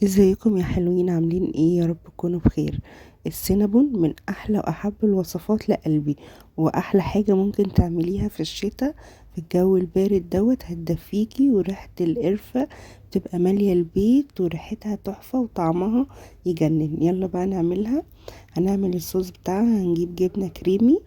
ازيكم يا حلوين؟ عاملين ايه؟ يا رب تكونوا بخير. السينابون من احلى واحب الوصفات لقلبي، واحلى حاجة ممكن تعمليها في الشتاء في الجو البارد هتدفيكي، وريحة القرفة بتبقى مالية البيت وريحتها تحفة وطعمها يجنن. يلا بقى نعملها. هنعمل الصوص بتاعها. هنجيب جبنة كريمي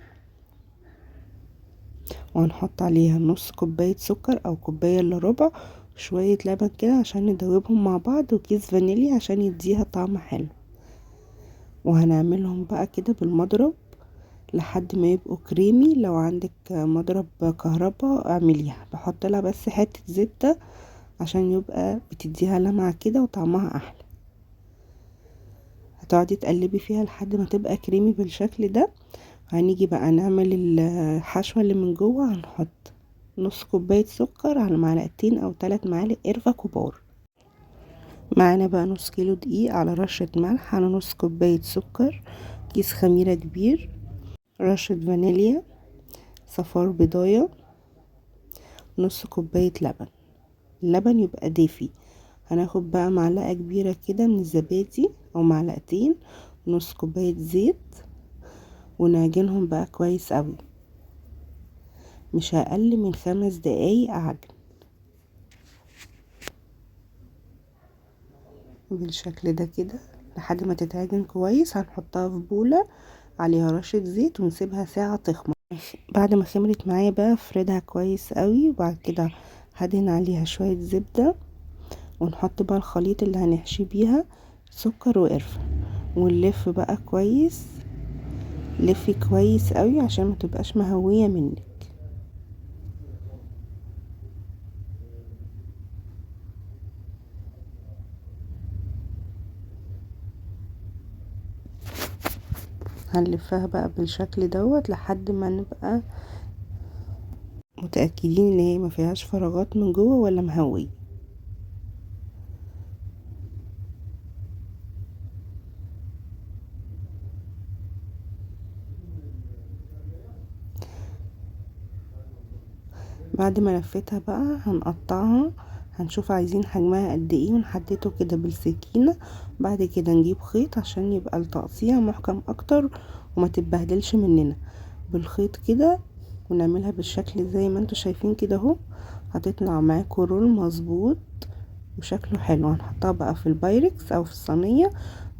وهنحط عليها نص كوباية سكر او كوباية الا ربع، شوية لبن كده عشان ندوبهم مع بعض، وكيس فانيليا عشان يديها طعم حلو. وهنعملهم بقى كده بالمضرب لحد ما يبقوا كريمي. لو عندك مضرب كهربا اعمليها، بحط لها بس حتة زبدة عشان يبقى بتديها لمعة كده وطعمها احلى. هتقعدي تقلبي فيها لحد ما تبقى كريمي بالشكل ده. هنيجي بقى نعمل الحشوة اللي من جوه. هنحط نص كوباية سكر على معلقتين او 3 معالق قرفة كبار. معانا بقى نص كيلو دقيق على رشة ملح على نص كوباية سكر، كيس خميرة كبير، رشة فانيليا، صفار بيضاية، نص كوباية لبن. اللبن يبقى دافي. هناخد بقى معلقة كبيرة كده من الزبادي او معلقتين، نص كوباية زيت، ونعجنهم بقى كويس قوي، مش اقل من 5 دقايق عجن بالشكل ده كده لحد ما تتعجن كويس. هنحطها في بولة عليها رشة زيت ونسيبها ساعة تخمر. بعد ما خمرت معايا بقى افردها كويس قوي، وبعد كده هدهن عليها شوية زبدة، ونحط بقى الخليط اللي هنحشي بيها سكر وقرفة، ونلف بقى كويس. لفي كويس قوي عشان ما تبقاش مهوية منك. هنلفها بقى بالشكل دوت لحد ما نبقى متأكدين ان هي ما فيهاش فراغات من جوه ولا مهوية. بعد ما لفيتها بقى هنقطعها. هنشوف عايزين حجمها قد ايه ونحدده كده بالسكينة. بعد كده نجيب خيط عشان يبقى التقطيع محكم اكتر وما تتبهدلش مننا بالخيط كده، ونعملها بالشكل زي ما انتوا شايفين كده اهو. هتطلع معاكوا رول مظبوط وشكله حلو. هنحطها بقى في البايركس او في الصينية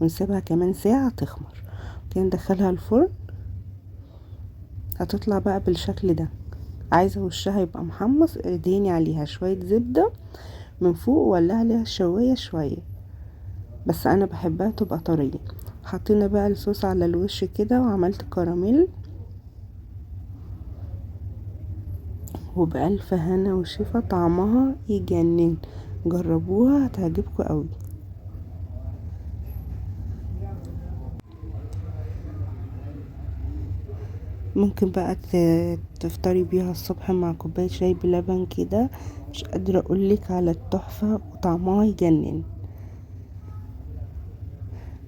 ونسيبها كمان ساعة تخمر، كده ندخلها الفرن. هتطلع بقى بالشكل ده. عايزة وشها يبقى محمص، ادهني عليها شوية زبدة من فوق ولا عليها الشواية شوية، بس انا بحبها تبقى طرية. حطينا بقى الصوص على الوش كده وعملت كراميل، وبألف هنا وشفا، طعمها يجنن. جربوها هتعجبكم قوي. ممكن بقى تفطري بيها الصبح مع كوباية شاي بلبن كده. مش قادرة اقولك على التحفة وطعمها يجنن.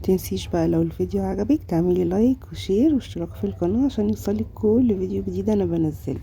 تنسيش بقى لو الفيديو عجبك تعملي لايك وشير واشتراك في القناة عشان يوصلك كل فيديو جديد انا بنزله.